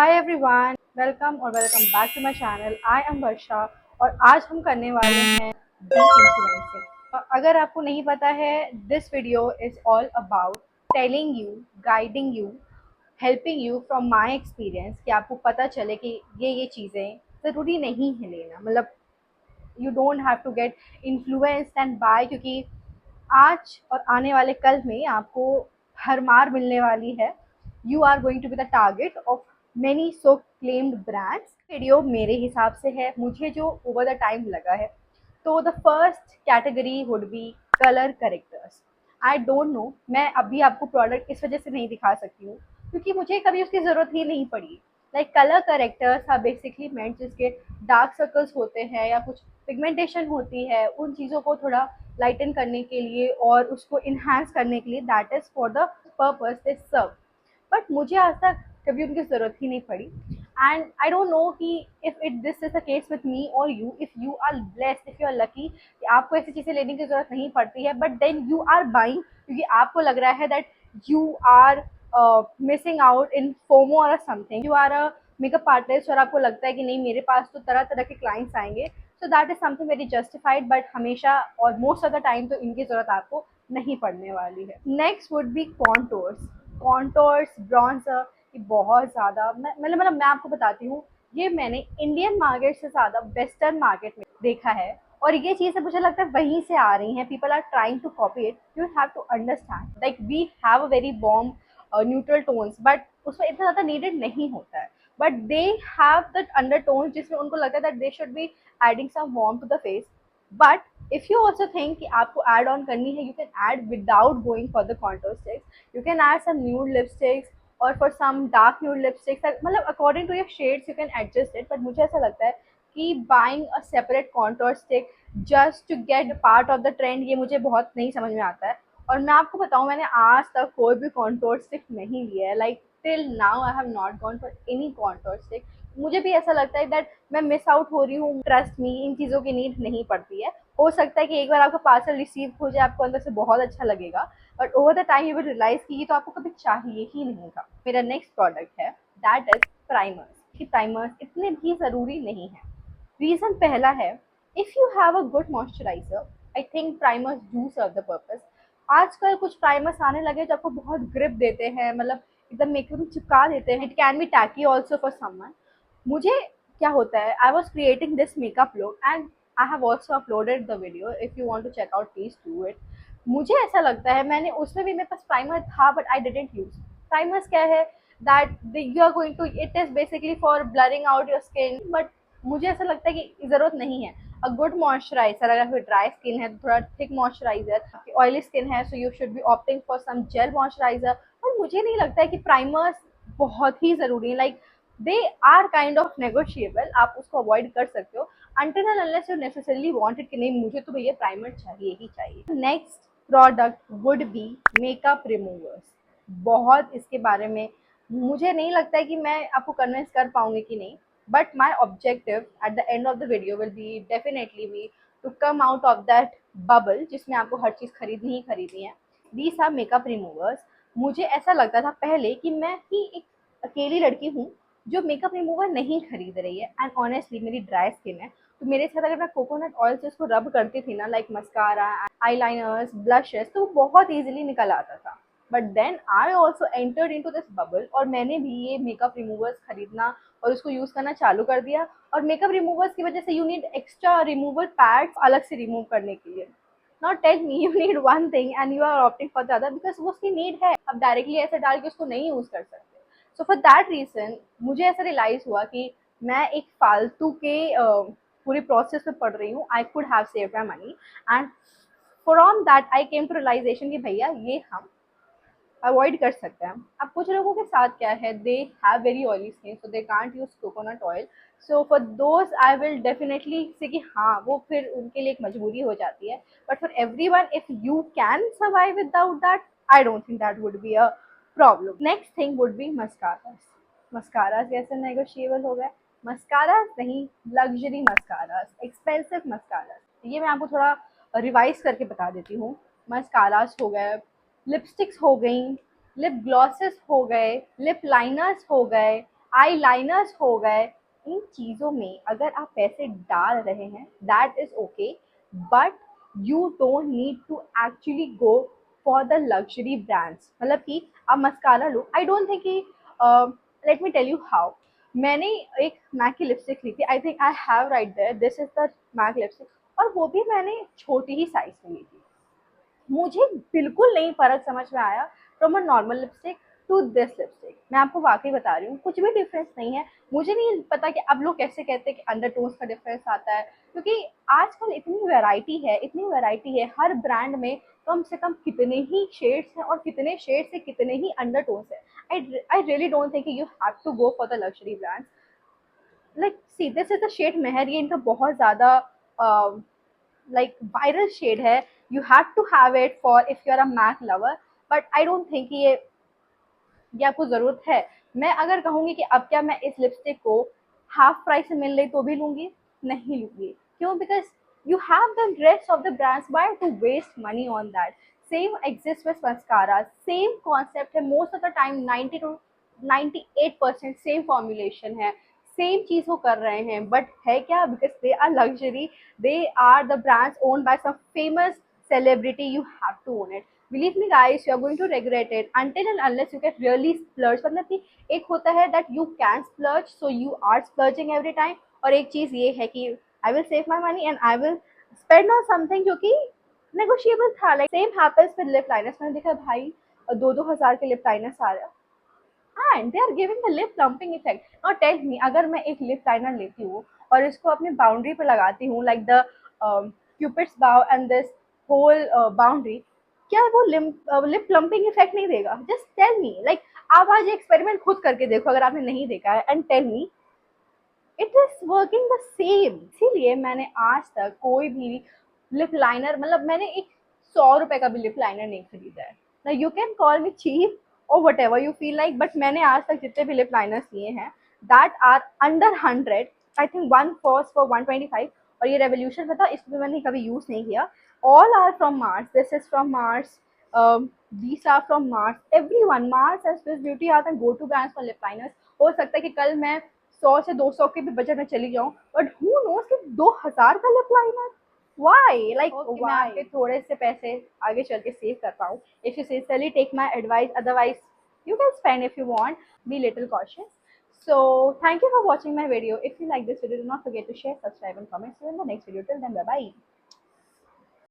हाय everyone, welcome और welcome back to my channel. I am Varsha और आज हम करने वाले हैं डी इन्फ्लुएंसिंग। अगर आपको नहीं पता है, this video is all about telling you, guiding you, helping you from my experience कि आपको पता चले कि ये चीज़ें ज़रूरी नहीं है लेना। मतलब you don't have to get influenced and by, क्योंकि आज और आने वाले कल में आपको हर मार मिलने वाली है। You are going to be the target of many so claimed brands. Video मेरे हिसाब से है, मुझे जो ओवर द टाइम लगा है, तो the first category would be colour characters. I don't no, मैं अभी आपको प्रोडक्ट इस वजह से नहीं दिखा सकती हूँ क्योंकि मुझे कभी उसकी ज़रूरत ही नहीं पड़ी। Like colour correctors are basically meant जिसके डार्क सर्कल्स होते हैं या कुछ पिगमेंटेशन होती है, उन चीज़ों को थोड़ा लाइटन करने के लिए और उसको इन्हांस करने के लिए, that is for the purpose they serve. But मुझे आज तक कभी उनकी ज़रूरत ही नहीं पड़ी। एंड आई डोंट नो कि if it this is the case with me और you, if you are blessed, if you are lucky कि आपको ऐसी चीज़ें लेने की ज़रूरत नहीं पड़ती है, but then you are buying क्योंकि आपको लग रहा है that you are missing out in FOMO और something. You are a makeup artist और आपको लगता है कि नहीं, मेरे पास तो तरह तरह के क्लाइंट्स आएंगे, so that is something very justified. But हमेशा और मोस्ट ऑफ द टाइम तो इनकी ज़रूरत आपको नहीं पड़ने वाली है। Next would be contours. Contours, bronzer, ये बहुत ज़्यादा मतलब मैं आपको बताती हूँ, ये मैंने इंडियन मार्केट से ज़्यादा वेस्टर्न मार्केट में देखा है और ये चीज़ें मुझे लगता है वहीं से आ रही हैं। People are trying to copy it. You have to understand like we have a very warm neutral tones, but उसमें इतना ज़्यादा नीडेड नहीं होता है। But they have that undertones जिसमें उनको लगता है that they should be adding some warm to the face. But if you also think कि आपको एड ऑन करनी है, you can add without going for the contour sticks. You can add some nude lipsticks और for some dark nude lipsticks, मतलब according to your shades you can adjust it. But मुझे ऐसा लगता है कि buying a separate contour stick just to get part of the trend, ये मुझे बहुत नहीं समझ में आता है। और मैं आपको बताऊं, मैंने आज तक कोई भी कॉन्टोर स्टिक नहीं लिया है। Like till now I have not gone for any contour stick. मुझे भी ऐसा लगता है दैट मैं मिस आउट हो रही हूँ। ट्रस्ट मी, इन चीज़ों की नीड नहीं पड़ती है। हो सकता है कि एक बार आपका पार्सल रिसीव हो जाए, आपको अंदर से बहुत अच्छा लगेगा, but over the time you will realise कि ये तो आपको कभी चाहिए ही नहीं था। मेरा नेक्स्ट प्रोडक्ट है, दैट इज प्राइमर्स। कि प्राइमर्स इतने भी ज़रूरी नहीं है। रीज़न पहला है, if you have a good moisturiser, I think primers do serve the purpose. आजकल कुछ प्राइमर्स आने लगे जो आपको बहुत ग्रिप देते हैं, मतलब एकदम मेकअप में चिपका देते हैं। It can be tacky also for someone. मुझे क्या होता है, I was creating this makeup look and I have also uploaded the video. If you want to check out, please do it. मुझे ऐसा लगता है, मैंने उसमें भी मेरे पास प्राइमर था but I didn't use. Primers क्या है, that you are going to, it is basically for blurring out your skin, but मुझे ऐसा लगता है कि ज़रूरत नहीं है। अ गुड मॉइस्चराइजर, अगर कोई ड्राई स्किन है तो थोड़ा थिक मॉइस्चराइजर, ऑयली स्किन है so you should be opting for some gel moisturiser. और मुझे नहीं लगता है कि प्राइमर्स बहुत ही ज़रूरी है। Like they are kind of negotiable, आप उसको अवॉइड कर सकते हो until and unless you necessarily want it कि नहीं, मुझे तो भैया प्राइमर चाहिए ही चाहिए। Next product would be makeup removers. बहुत इसके बारे में मुझे नहीं लगता है कि मैं आपको कन्विंस कर पाऊंगी कि नहीं, but my objective at the end of the video will be definitely be to come out of that bubble जिसमें आपको हर चीज़ खरीदनी ही खरीदनी है। These are makeup removers. मुझे ऐसा लगता था पहले कि मैं ही एक अकेली लड़की हूँ जो मेकअप रिमूवर नहीं खरीद रही है, एंड ऑनेस्टली मेरी ड्राई स्किन है, तो मेरे साथ अगर मैं कोकोनट ऑयल से उसको रब करती थी ना, लाइक मस्कारा, आईलाइनर्स, ब्लशेस, तो वो बहुत ईजिली निकल आता था। But then I also entered into this bubble और मैंने भी ये मेकअप रिमूवर्स खरीदना और उसको यूज़ करना चालू कर दिया। और मेकअप रिमूवर्स की वजह से you need extra removal pads अलग से रिमूव करने के लिए। Not tell me you need one thing and you are opting for the other, because वो उसकी नीड है, अब डायरेक्टली ऐसे डाल के उसको नहीं यूज़ कर सकते। सो फॉर दैट रीज़न मुझे ऐसा रियलाइज़ हुआ कि मैं एक फालतू के पूरी प्रोसेस में पढ़ रही हूँ। I could have save my money and from that I came to realisation कि भैया ये हम अवॉइड कर सकते हैं। अब कुछ लोगों के साथ क्या है, they have very oily skin so they can't use coconut oil. So for those I will definitely से कि हाँ, वो फिर उनके लिए एक मजबूरी हो जाती है। But for everyone, if you can survive without that, I don't think that would be a problem. Next thing would be mascaras. Mascaras कैसे नेगोशिएबल हो गए? मस्कारास नहीं, लग्जरी मस्कारास, एक्सपेंसिव मस्कारास। ये मैं आपको थोड़ा रिवाइज करके बता देती हूँ। मस्कारास हो गए, लिपस्टिक्स हो गई, लिप ग्लॉसेस हो गए, लिप लाइनर्स हो गए, आई लाइनर्स हो गए, इन चीज़ों में अगर आप पैसे डाल रहे हैं that is okay, but you don't need to actually go for the luxury brands. मतलब कि आप मस्कारा लो, आई डोंट थिंक कि let me tell you how. मैंने एक मैक की लिपस्टिक ली थी, I think I have right there, this is the MAC lipstick, और वो भी मैंने छोटी ही साइज में ली थी। मुझे बिल्कुल नहीं फ़र्क समझ में आया from a normal lipstick to this lipstick. मैं आपको वाकई बता रही हूँ, कुछ भी डिफरेंस नहीं है। मुझे नहीं पता कि अब लोग कैसे कहते हैं कि अंडरटोन्स का डिफरेंस आता है, क्योंकि आजकल इतनी वैरायटी है हर ब्रांड में। कम से कम कितने ही शेड्स हैं और कितने शेड से कितने ही अंडरटोन्स हैं। I really don't think you have to go for the luxury brands. Like सीधे से द शेड मेहर, ये इनका बहुत ज़्यादा लाइक वायरल शेड है। You have to have it for if you are a MAC lover, but I don't think ये आपको ज़रूरत है। मैं अगर कहूँगी कि अब क्या मैं इस लिपस्टिक को हाफ प्राइस में मिल रही तो भी लूँगी? नहीं लूँगी। क्यों? Because you have the rest of the brands, why to waste money on that? Same exists with mascara, same concept है, most of the time 90 to 98% same formulation है, सेम चीज़ वो कर रहे हैं, बट है क्या? Because they are luxury, they are the brands owned by some famous celebrity, you have to own it. Believe me guys, you are going to regret it until and unless you get really splurge। मतलब कि एक होता है that you can splurge, so you are splurging every time, और एक चीज़ ये है कि I will save my money and I will spend on something जो कि negotiable था। Like same happens with lip liners। मैंने देखा भाई 2-2 हज़ार के लिप लाइनर्स आ रहे हैं and they are giving the lip plumping effect. Now tell me, अगर मैं एक लिप लाइनर लेती हूँ और इसको अपनी बाउंड्री पे लगाती हूँ, लाइक द क्यूपिड्स बाउ एंड दिस होल बाउंड्री, क्या वो लिप प्लम्पिंग इफेक्ट नहीं देगा? Just tell me. लाइक आप आज एक्सपेरिमेंट खुद करके देखो अगर आपने नहीं देखा है, and tell me it is working the same. इसीलिए मैंने आज तक कोई भी लिप लाइनर, मतलब मैंने एक 100 रुपए का भी लिप लाइनर नहीं खरीदा है ना। You can call me cheap और whatever you feel like, but मैंने आज तक जितने भी लिप लाइनर्स लिए हैं that are under 100। I think one cost for 125, और ये रेवोल्यूशन में था, इसमें मैंने कभी यूज नहीं किया। All are from Mars, this is from Mars, these are from Mars, everyone, Mars and Swiss Beauty are the go to brands for lip liners। हो सकता है कि कल मैं 100 से 200 के भी बजट में चली जाऊँ, बट हु नोस कि 2000 का लिप लाइनर, वाई? लाइक मैं आपके थोड़े से पैसे आगे चल के सेव कर पाऊँ। If you sincerely take my advice, otherwise you can spend if you want, be little cautious। So thank you for watching my video। If you like this video, do not forget to share, subscribe and comment। See you in the next video, till then bye bye।